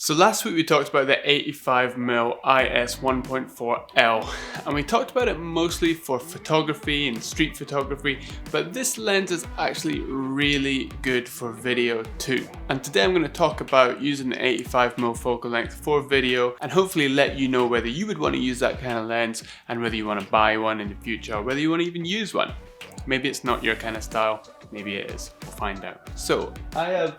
So last week we talked about the 85mm IS 1.4L, and we talked about it mostly for photography and street photography, but this lens is actually really good for video too. And today I'm going to talk about using the 85mm focal length for video and hopefully let you know whether you would want to use that kind of lens and whether you want to buy one in the future or whether you want to even use one. Maybe it's not your kind of style, maybe it is, we'll find out. So I have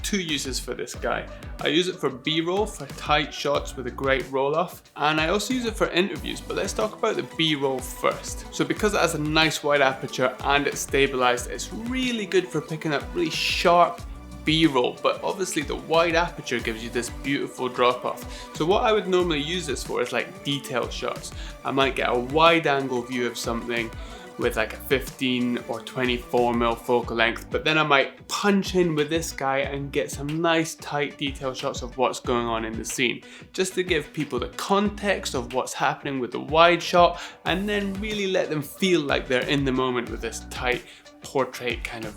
two uses for this guy. I use it for B-roll, for tight shots with a great roll-off, and I also use it for interviews, but let's talk about the B-roll first. So because it has a nice wide aperture and it's stabilized, it's really good for picking up really sharp B-roll, but obviously the wide aperture gives you this beautiful drop-off. So what I would normally use this for is like detail shots. I might get a wide angle view of something with like a 15 or 24mm focal length, but then I might punch in with this guy and get some nice tight detail shots of what's going on in the scene, just to give people the context of what's happening with the wide shot and then really let them feel like they're in the moment with this tight portrait kind of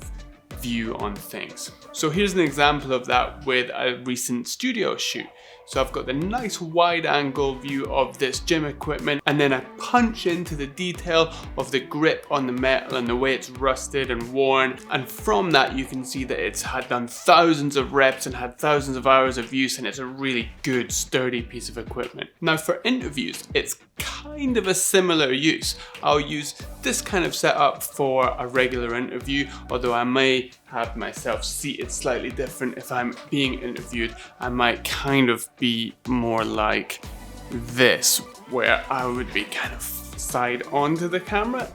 view on things. So here's an example of that with a recent studio shoot. So I've got the nice wide angle view of this gym equipment, and then I punch into the detail of the grip on the metal and the way it's rusted and worn, and from that you can see that it's had done thousands of reps and had thousands of hours of use, and it's a really good sturdy piece of equipment. Now for interviews, it's kind of a similar use. I'll use this kind of setup for a regular interview, although I may have myself seated slightly different. If I'm being interviewed, I might kind of be more like this, where I would be kind of side onto the camera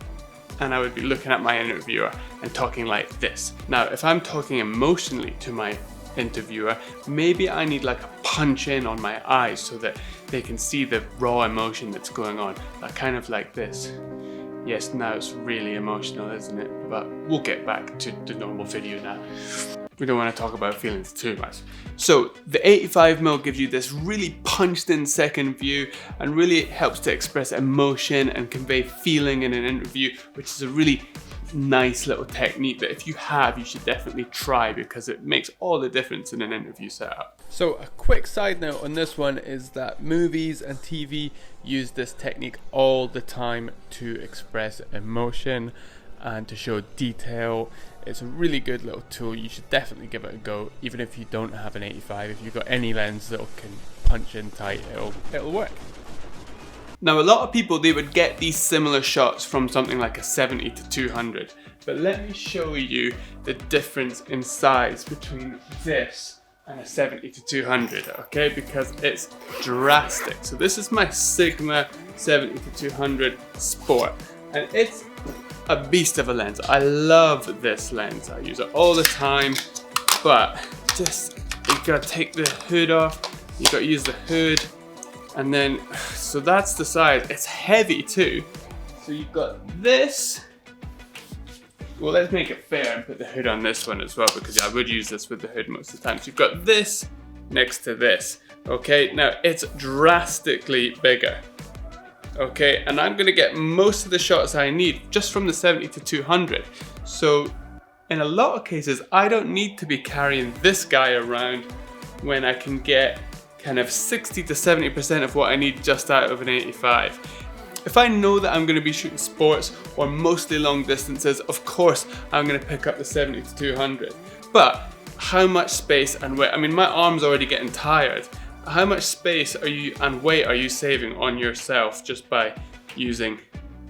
and I would be looking at my interviewer and talking like this. Now, if I'm talking emotionally to my interviewer, maybe I need like a punch in on my eyes so that they can see the raw emotion that's going on, like kind of like this. Yes, now it's really emotional, isn't it? But we'll get back to the normal video now. We don't want to talk about feelings too much. So the 85mm gives you this really punched in second view and really helps to express emotion and convey feeling in an interview, which is a really nice little technique that if you have, you should definitely try because it makes all the difference in an interview setup. So a quick side note on this one is that movies and TV use this technique all the time to express emotion and to show detail. It's a really good little tool. You should definitely give it a go, even if you don't have an 85. If you've got any lens that can punch in tight, it'll work. Now a lot of people, they would get these similar shots from something like a 70 to 200, but let me show you the difference in size between this and a 70 to 200, okay, because it's drastic. So this is my Sigma 70 to 200 Sport, and it's a beast of a lens. I love this lens, I use it all the time, but just, you gotta take the hood off, you gotta use the hood, and then, so that's the size. It's heavy too. So you've got this. Well, let's make it fair and put the hood on this one as well, because I would use this with the hood most of the time. So you've got this next to this. Okay, now it's drastically bigger. Okay, and I'm gonna get most of the shots I need just from the 70 to 200. So in a lot of cases, I don't need to be carrying this guy around when I can get kind of 60 to 70% of what I need just out of an 85. If I know that I'm going to be shooting sports or mostly long distances, of course I'm going to pick up the 70 to 200. But how much space and weight? I mean, my arm's already getting tired. How much space are you and weight are you saving on yourself just by using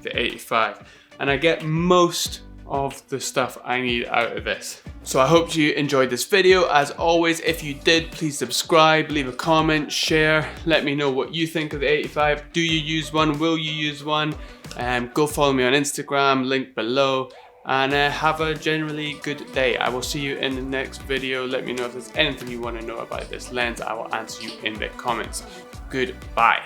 the 85? And I get most of the stuff I need out of this. So I hope you enjoyed this video. As always, if you did, please subscribe, leave a comment, share, let me know what you think of the 85. Do you use one? Will you use one? Go follow me on Instagram, link below, and have a generally good day. I will see you in the next video. Let me know if there's anything you want to know about this lens. I will answer you in the comments. Goodbye.